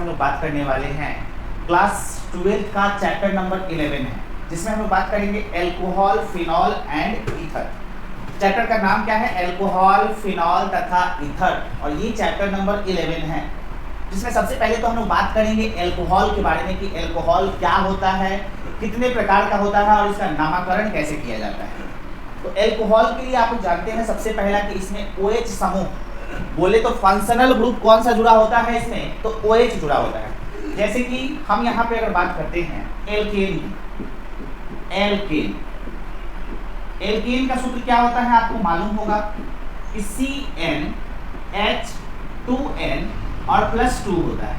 हम लोग बात करने वाले हैं क्लास 12 का चैप्टर नंबर 11 है, जिसमें हम लोग बात करेंगे alcohol, phenol and ether. Chapter का नाम क्या है? एल्कोहल, फिनॉल तथा ईथर, और ये चैप्टर नंबर 11 है, जिसमें सबसे पहले तो हम लोग बात करेंगे एल्कोहल के बारे में कि एल्कोहल क्या होता है, कितने प्रकार का होता है और इसका नामकरण कैसे किया जाता है। तो एल्कोहल के लिए आप लोग जानते हैं सबसे पहला कि इसमें OH समूह, बोले तो फंक्शनल ग्रुप कौन सा जुड़ा होता है इसमें, तो OH जुड़ा होता है। जैसे कि हम यहाँ पे अगर बात करते हैं एल्केन की, एल्केन का सूत्र क्या होता है आपको मालूम होगा कि CnH2n और +2 होता है।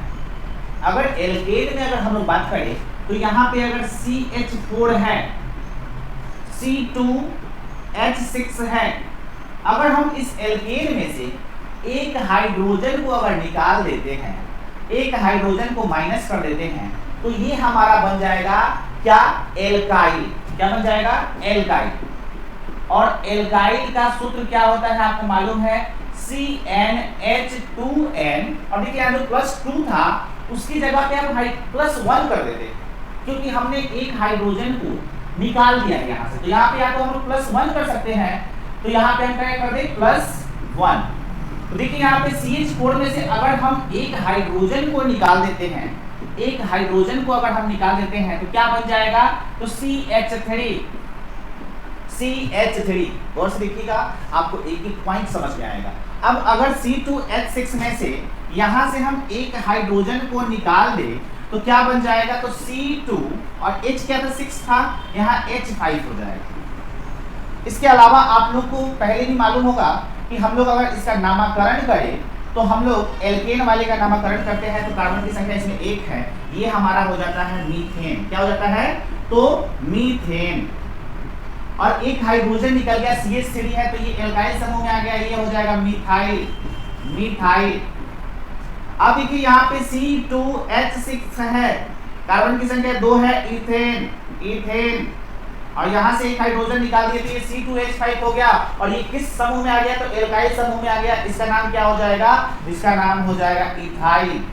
अगर एल्केन में अगर हम लोग बात करें तो यहाँ पे अगर CH4 है, C2H6 है, अगर हम इस एल्केन में से एक हाइड्रोजन को अगर निकाल देते हैं, एक हाइड्रोजन को माइनस कर देते हैं, तो ये हमारा बन जाएगा क्या? एल्काइल। क्या बन जाएगा? एल्काइल। और एल्काइल का सूत्र क्या होता है आपको मालूम है? CnH2n, और देखिए यहाँ जो +2 था उसकी जगह पे हम +1 कर देते, क्योंकि हमने एक हाइड्रोजन को निकाल दिया है यहाँ से, तो यहाँ पे या तो हम लोग +1 कर सकते हैं, तो यहाँ पे हम क्या कर दे? +1। तो देखिए यहाँ पे CH4 में से अगर हम एक हाइड्रोजन को निकाल देते हैं, एक हाइड्रोजन को अगर हम निकाल देते हैं तो क्या बन जाएगा? तो CH3 और से देखिएगा आपको एक एक पॉइंट समझ में आएगा। अब अगर C2H6 में से यहाँ से हम एक हाइड्रोजन को निकाल दे तो क्या बन जाएगा? तो C2 और H क्या था? 6 था, यहाँ H5 हो जाएगा। इसके अलावा आप लोग को पहले ही मालूम होगा कि हम लोग अगर इसका नामकरण करें तो हम लोग एल्केन वाले का नामकरण करते हैं तो कार्बन की संख्या इसमें 1 है, ये हमारा हो जाता है मीथेन। क्या हो जाता है? तो मीथेन। और एक हाइड्रोजन निकल गया, CH3 है, तो ये एल्काइल समूह में आ गया, ये हो जाएगा मिथाइल। अब देखिए यहाँ पे C2H6 है, कार्बन की संख्या 2 है, इथेन। और यहाँ से एक हाइड्रोजन निकाल दिए तो ये C2H5 हो गया, और ये किस समूह में आ गया? तो एल्काइल समूह में आ गया। इसका नाम क्या हो जाएगा? इसका नाम हो जाएगा इथाइल।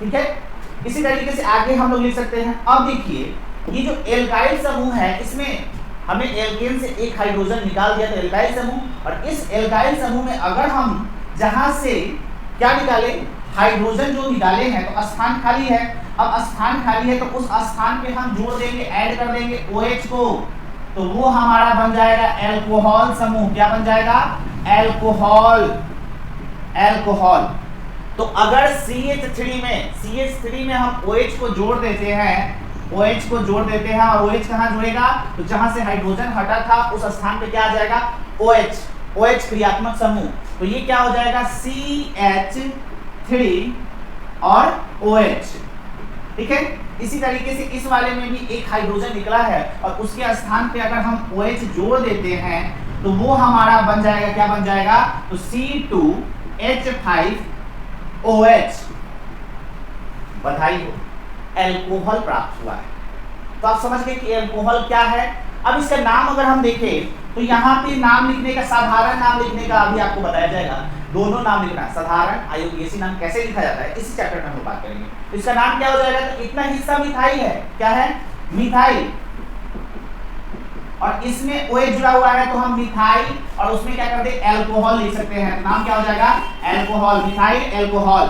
ठीक है, इसी तरीके से आगे हम लोग लिख सकते हैं। अब देखिए ये जो एल्काइल समूह है, इसमें हमने एल्केन से एक हाइड्रोजन निकाल दिया तो एल्काइल समूह, और इस एल्काइल समूह में अगर हम जहां से क्या निकाले? हाइड्रोजन जो निकाले हैं तो स्थान खाली है। अब स्थान खाली है तो उस स्थान पे हम जोड़ देंगे, ऐड कर देंगे OH को, तो वो हमारा बन जाएगा एल्कोहल समूह। क्या बन जाएगा? एल्कोहल। तो अगर CH3 में हम OH को जोड़ देते हैं, और OH कहाँ जुड़ेगा? तो जहां से हाइड्रोजन हटा था उस स्थान पे क्या आ जाएगा? OH क्रियात्मक समूह। तो ये क्या हो जाएगा? CH3 और OH। ठीक है, इसी तरीके से इस वाले में भी एक हाइड्रोजन निकला है और उसके स्थान पे अगर हम OH जोड़ देते हैं तो वो हमारा बन जाएगा, क्या बन जाएगा? तो C2H5OH। बधाई हो, एल्कोहल प्राप्त हुआ है। तो आप समझ गए कि एल्कोहल क्या है। अब इसका नाम अगर हम देखें तो यहाँ पे नाम लिखने का, साधारण नाम लिखने का अभी आपको बताया जाएगा। दोनों नाम लिखना, साधारण IUPAC नाम कैसे लिखा जाता है इसी चैप्टर में हम बात करेंगे। तो इसका नाम क्या हो जाएगा? तो इतना हिस्सा मिथाइल है। क्या है? मिथाइल। और इसमें OH जुड़ा हुआ है तो हम मिथाइल, और उसमें क्या करते हैं? एल्कोहल लिख सकते हैं। तो नाम क्या हो जाएगा? Alcohol, methyl alcohol.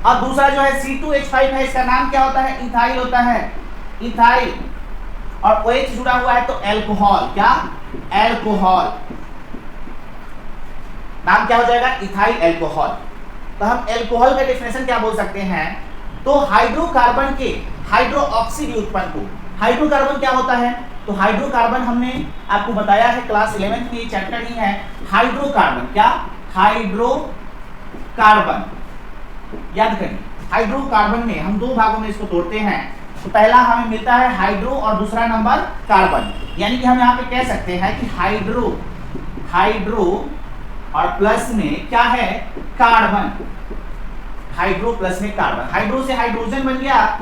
अब दूसरा जो है C2H5 है, इसका नाम क्या होता है? इथाइल होता है, इथाइल। और OH जुड़ा हुआ है तो एल्कोहल। क्या? एल्कोहल। नाम क्या हो जाएगा? Ethyl alcohol. तो हम एल्कोहल का डेफिनेशन क्या बोल सकते हैं? तो हाइड्रोकार्बन के हाइड्रोक्सी व्युत्पन्न को, हाइड्रोकार्बन क्या होता है? तो हाइड्रोकार्बन हमने आपको बताया है क्लास 11 में, चैप्टर ही है हाइड्रोकार्बन। क्या? हाइड्रोकार्बन। याद करिए, हाइड्रोकार्बन में हम 2 भागों में इसको तोड़ते हैं। तो पहला हमें मिलता है हाइड्रो और दूसरा नंबर कार्बन, यानी कि हम यहाँ पे कह सकते हैं कि हाइड्रो और प्लस में क्या है? कार्बन। हाइड्रो प्लस में कार्बन, हाइड्रो से हाइड्रोजन बन गया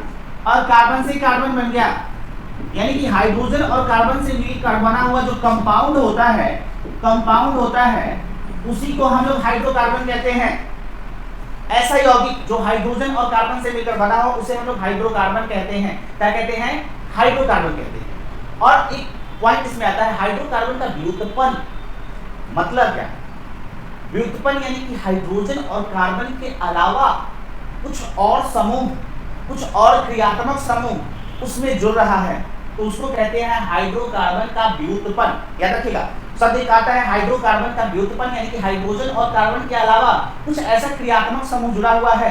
और कार्बन से कार्बन बन गया, यानी कि हाइड्रोजन और कार्बन से मिलकर बना हुआ जो कंपाउंड होता है उसी को हम लोग हाइड्रोकार्बन कहते हैं। ऐसा यौगिक जो हाइड्रोजन और कार्बन से मिलकर बना हो उसे हम लोग हाइड्रोकार्बन कहते हैं। क्या कहते हैं? हाइड्रोकार्बन कहते हैं। और एक पॉइंट इसमें आता है, हाइड्रोकार्बन का व्युत्पन्न मतलब क्या है? व्युत्पन्न यानी कि हाइड्रोजन और कार्बन के अलावा कुछ और समूह, कुछ और क्रियात्मक समूह उसमें जुड़ रहा है, तो उसको कहते हैं हाइड्रोकार्बन का व्युत्पन्न। याद रखिएगा, शब्द एक आता है हाइड्रोकार्बन का व्युत्पन्न, यानी कि हाइड्रोजन और कार्बन के अलावा कुछ ऐसा क्रियात्मक समूह जुड़ा हुआ है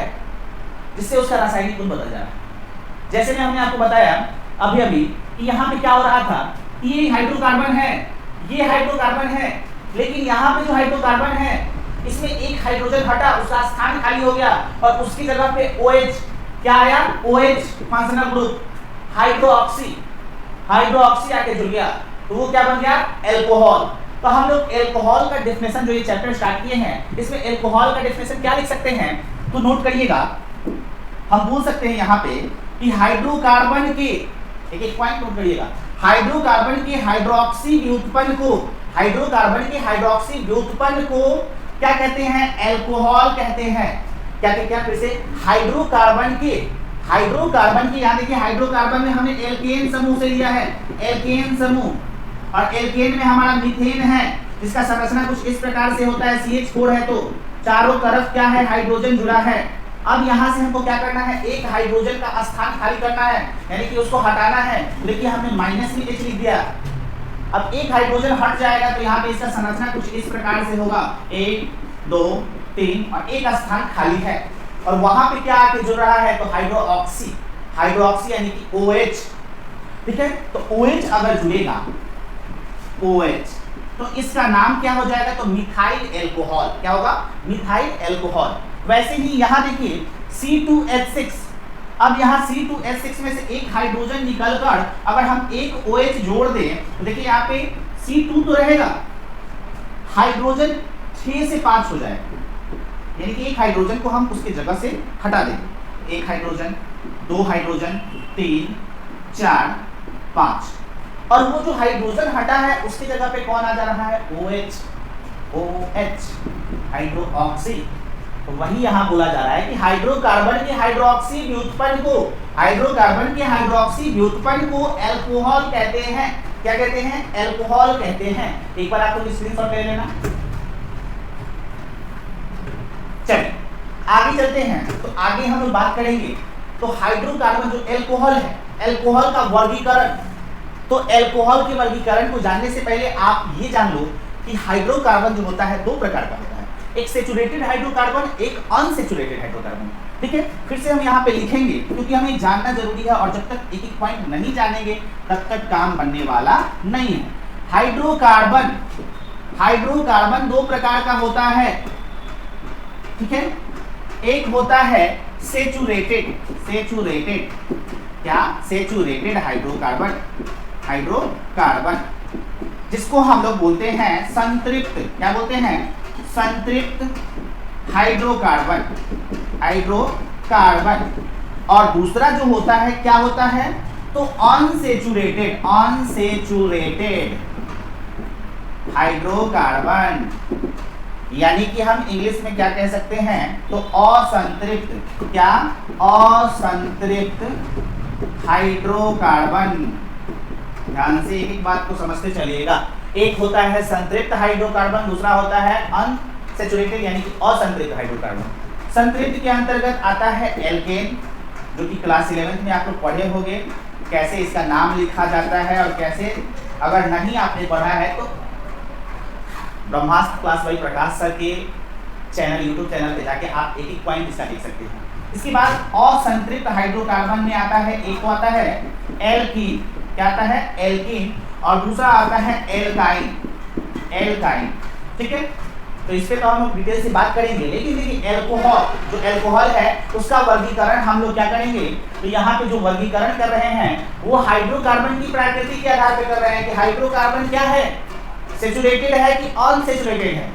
जिससे उसका रासायनिक गुण बदल जा रहा है। जैसे मैं हमने आपको बताया अभी अभी कि यहाँ पे क्या हो रहा था, ये हाइड्रोकार्बन है, ये हाइड्रोकार्बन है, लेकिन यहाँ पे जो हाइड्रोकार्बन है इसमें एक हाइड्रोजन हटा, उसका स्थान खाली हो गया और उसकी जगह पे OH क्या आया? OH functional group, hydroxy, hydroxy आके जुड़ गया, तो वो क्या बन गया? एल्कोहल। तो हम लोग एल्कोहल का डेफिनेशन जो ये चैप्टर स्टार्ट किए हैं, इसमें एल्कोहल का डेफिनेशन क्या लिख सकते हैं? तो नोट करिएगा, हम बोल सकते हैं यहाँ पे कि हाइड्रोकार्बन के, एक एक पॉइंट नोट करिएगा, हाइड्रोकार्बन के हाइड्रोक्सी व्युत्पन्न को, हाइड्रोकार्बन के हाइड्रोक्सी व्युत्पन्न को क्या कहते हैं? एल्कोहल कहते हैं। क्या क्या क्या? फिर से, हाइड्रोकार्बन के, हाइड्रोकार्बन के, यहाँ देखिए हाइड्रोकार्बन में हमने एल्केन समूह से लिया है, एल्केन समूह, और एल्केन में हमारा मीथेन है जिसका संरचना कुछ इस प्रकार से होता है, CH4 है, तो चारों तरफ क्या है? हाइड्रोजन जुड़ा है। अब यहाँ से हमको क्या करना है? एक हाइड्रोजन का स्थान खाली करना है, यानी कि उसको हटाना है। देखिए हमने माइनस में H लिख दिया। अब एक हाइड्रोजन हट जाएगा तो यहाँ पे इसका संरचना कुछ इस प्रकार से होगा, 1 2 3 और एक स्थान खाली है, और वहां पे क्या आके जुड़ रहा है? तो हाइड्रोक्सी, हाइड्रोक्सी यानी कि OH। ठीक है, तो OH अगर जुड़ेगा, OH, तो इसका नाम क्या हो जाएगा? तो मिथाइल एल्कोहल। क्या होगा? Methyl alcohol. वैसे ही यहाँ देखिए C2H6, अब यहाँ C2H6 में से एक हाइड्रोजन निकलकर अगर हम एक OH जोड़ दें तो देखिए यहाँ पे C2 तो रहेगा, हाइड्रोजन 6 से 5 हो जाएगा, यानी कि एक हाइड्रोजन को हम उसकी जगह से हटा देंगे। एक हाइड्रोजन, 2 हाइड्रोजन, 3 4 5, और वो जो हाइड्रोजन हटा है उसकी जगह पे कौन आ जा रहा है? OH, OH, hydroxy. तो वही यहाँ बोला जा रहा है कि हाइड्रोकार्बन के हाइड्रोक्सी व्युत्पन्न को, हाइड्रोकार्बन के हाइड्रोक्सी व्युत्पन्न को एल्कोहल कहते हैं। क्या कहते हैं? एल्कोहल कहते हैं। एक बार आप लोग स्क्रीनशॉट ले लेना। चलिए आगे चलते हैं, तो आगे हम लोग बात करेंगे तो हाइड्रोकार्बन जो एल्कोहल है, एल्कोहल का वर्गीकरण। तो एल्कोहल के वर्गीकरण को जानने से पहले आप ये जान लो कि हाइड्रोकार्बन जो होता है 2 प्रकार का होता है, एक सेचुरेटेड हाइड्रोकार्बन, एक अनसेचुरेटेड हाइड्रोकार्बन। ठीक है, फिर से हम यहाँ पे लिखेंगे क्योंकि हमें जानना जरूरी है, और जब तक एक एक पॉइंट नहीं जानेंगे तब तक काम बनने वाला नहीं है। हाइड्रोकार्बन, हाइड्रोकार्बन 2 प्रकार का होता है। ठीक है, एक होता है सेचुरेटेड, सेचुरेटेड, क्या? सेचुरेटेड हाइड्रोकार्बन, हाइड्रोकार्बन जिसको हम लोग बोलते हैं संतृप्त। क्या बोलते हैं? संतृप्त हाइड्रोकार्बन, हाइड्रोकार्बन। और दूसरा जो होता है क्या होता है? तो अनसेचुरेटेड, अनसेचुरेटेड हाइड्रोकार्बन, यानी कि हम इंग्लिश में क्या कह सकते हैं? तो असंतृप्त, क्या? असंतृप्त हाइड्रोकार्बन। ध्यान से एक एक बात को समझते चलिएगा। एक होता है संतृप्त हाइड्रोकार्बन, दूसरा होता है अनसेचुरेटेड यानी कि असंतृप्त हाइड्रोकार्बन। संतृप्त के अंतर्गत आता है एल्केन, जो कि क्लास 11th में आप लोग पढ़े होंगे, कैसे इसका नाम लिखा जाता है, और कैसे अगर नहीं आपने पढ़ा है तो ब्रह्मास्त्र क्लास बाई प्रकाश सर के चैनल, यूट्यूब चैनल पे जाके आप एक एक पॉइंट इसका देख सकते हैं। इसके बाद असंतृप्त हाइड्रोकार्बन में आता है, एक आता है एल्कीन। क्या आता है? एल्कीन। और दूसरा आता है एल्काइन, एल्काइन। ठीक है, तो इस पे तो हम लोग डिटेल से बात करेंगे, लेकिन देखिए एल्कोहल, जो एल्कोहल है उसका वर्गीकरण हम लोग क्या करेंगे? तो यहाँ पे जो वर्गीकरण कर रहे हैं वो हाइड्रोकार्बन की प्रकृति के आधार पे कर रहे हैं कि हाइड्रोकार्बन क्या है, सेचुरेटेड है कि अनसेचुरेटेड है।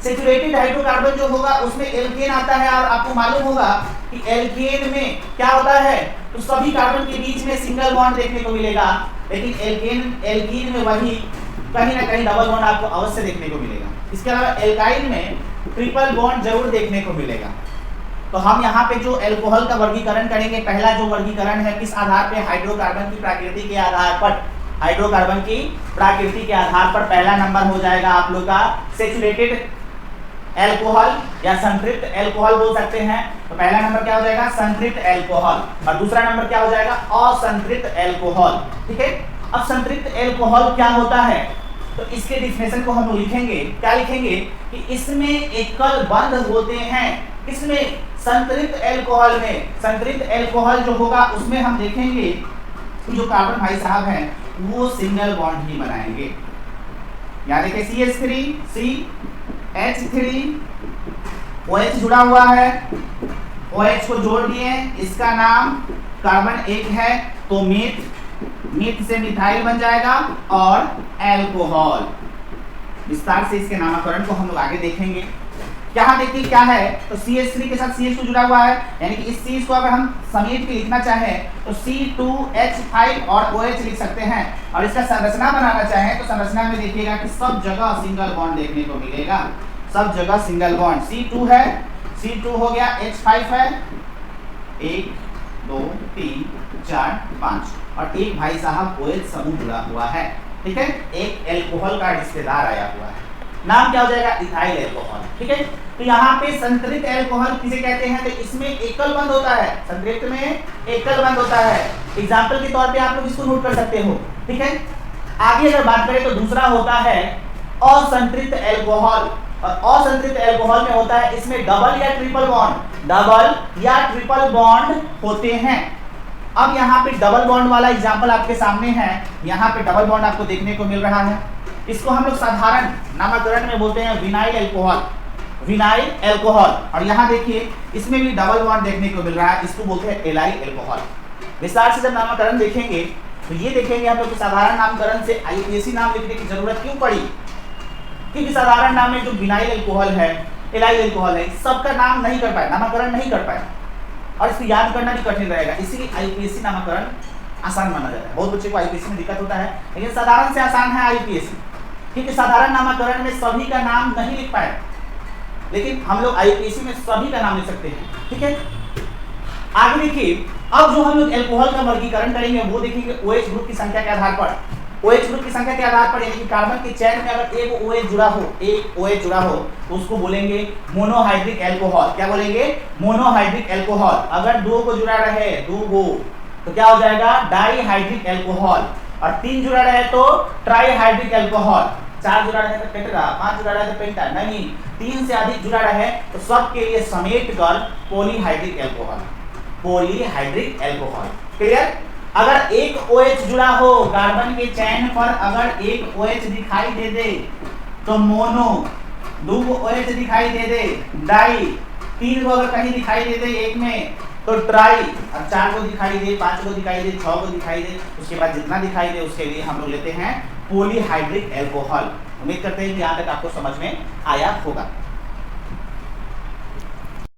सेचुरेटेड हाइड्रोकार्बन जो होगा उसमें एल्केन आता है, और आपको मालूम होगा कि एल्केन में क्या होता है, तो सभी कार्बन के बीच में सिंगल बॉन्ड देखने को मिलेगा, लेकिन एल्कीन में वही कहीं ना कहीं डबल बॉन्ड आपको अवश्य देखने को मिलेगा। इसके अलावा एल्काइन में ट्रिपल बॉन्ड जरूर देखने को मिलेगा। तो हम यहाँ पे जो एल्कोहल का वर्गीकरण करेंगे, पहला जो वर्गीकरण है किस आधार पे, हाइड्रोकार्बन की प्रकृति के आधार पर, हाइड्रोकार्बन की प्रकृति के आधार पर पहला नंबर हो जाएगा आप लोग का सैचुरेटेड एल्कोहल या संतृप्त एल्कोहल बोल सकते हैं। तो पहला नंबर क्या हो जाएगा, संतृप्त एल्कोहल, और दूसरा नंबर क्या हो जाएगा, असंतृप्त एल्कोहल। ठीक है, अब संतृप्त एल्कोहल क्या होता है, तो इसके डिफिनेशन को हम लोग लिखेंगे, क्या लिखेंगे कि इसमें एकल बंध होते हैं, किसमें, संतृप्त एल्कोहल में। संतृप्त एल्कोहल जो होगा उसमें हम देखेंगे कि जो कार्बन भाई साहब हैं वो सिंगल बॉन्ड ही बनाएंगे। यानी कि CH3 CH3 OH जुड़ा हुआ है, OH को जोड़ दिए, इसका नाम कार्बन एक है तो मीथ से मिथाइल बन जाएगा और एल्कोहल। विस्तार से इसके नामकरण को हम लोग आगे देखेंगे। यहाँ देखिए क्या है, तो CH3 के साथ CH2 जुड़ा हुआ है, यानी कि इस चीज को अगर हम समेट के लिखना चाहें तो C2H5 और OH लिख सकते हैं। और इसका संरचना बनाना चाहें तो संरचना में देखिएगा कि सब जगह सिंगल बॉन्ड देखने को मिलेगा, सब जगह सिंगल बॉन्ड। C2 है, C2 हो गया, H5 है, 1 2 3 4 5 और एक भाई साहब OH समूह जुड़ा हुआ है। ठीक है, एक एल्कोहल का रिश्तेदार आया हुआ है, नाम क्या हो जाएगा, इथाइल एल्कोहल। ठीक है, तो यहाँ पे संतृप्त एल्कोहल किसे कहते हैं, तो इसमें एकल बंध होता है, संतृप्त में एकल बंध होता है। एग्जाम्पल के तौर पे आप लोग इसको नोट कर सकते हो। ठीक है, आगे अगर बात करें तो दूसरा होता है असंतृप्त एल्कोहल, और असंतृप्त एल्कोहल में होता है इसमें डबल या ट्रिपल बॉन्ड, डबल या ट्रिपल बॉन्ड होते हैं। अब यहाँ पे डबल बॉन्ड वाला एग्जाम्पल आपके सामने है, यहाँ पे डबल बॉन्ड आपको देखने को मिल रहा है। इसको हम लोग साधारण नामकरण में बोलते हैं विनाइल एल्कोहल, विनाइल एल्कोहल। और यहाँ देखिए इसमें भी डबल बॉन्ड देखने को मिल रहा है, इसको बोलते हैं एलाइल एल्कोहल। विस्तार से जब नामकरण देखेंगे तो ये देखेंगे हम लोग साधारण नामकरण से IUPAC नाम लिखने की जरूरत क्यों पड़ी, क्योंकि साधारण नाम में जो विनाइल एल्कोहल है, एलाइल एल्कोहल है, सबका नाम नहीं कर पाए, नामकरण नहीं कर पाए और इसको याद करना भी कठिन रहेगा, इसीलिए IUPAC नामकरण आसान माना जाता है। बहुत बच्चे को IUPAC में दिक्कत होता है, लेकिन साधारण से आसान है IUPAC, क्योंकि साधारण नामकरण में सभी का नाम नहीं लिख पाए, लेकिन हम लोग IUPAC में सभी का नाम लिख सकते हैं। ठीक है, आगे देखिए, अब जो हम लोग एल्कोहल का वर्गीकरण करेंगे वो देखेंगे OH ग्रुप की संख्या के आधार पर। OH ग्रुप की संख्या के आधार पर, यानी कि कार्बन के चेन में अगर एक OH जुड़ा हो, एक OH जुड़ा हो तो उसको बोलेंगे मोनोहाइड्रिक एल्कोहल। क्या बोलेंगे, मोनोहाइड्रिक एल्कोहल। अगर दो को जुड़ा रहे, दो गो, तो क्या हो जाएगा, डाईहाइड्रिक एल्कोहल। और 3 जुड़ा रहे तो ट्राईहाइड्रिक एल्कोहल। 4 जुड़ा रहे तो टेट्रा, 5 जुड़ा रहे तो पेंटा, नहीं 3 से अधिक जुड़ा रहे तो सबके लिए समेट कर polyhydric alcohol, polyhydric alcohol. Clear, अगर एक OH जुड़ा हो कार्बन के चैन पर, अगर एक OH दिखाई दे दे तो मोनो, 2 OH दिखाई दे दे डाई, 3 को अगर कहीं दिखाई दे दे एक में तो ट्राई, और 4 को दिखाई दे, 5 को दिखाई दे, 6 को दिखाई दे, उसके बाद जितना दिखाई दे उसके लिए हम लोग लेते हैं पॉलीहाइड्रिक एल्कोहल। उम्मीद करते हैं कि यहाँ तक आपको समझ में आया होगा।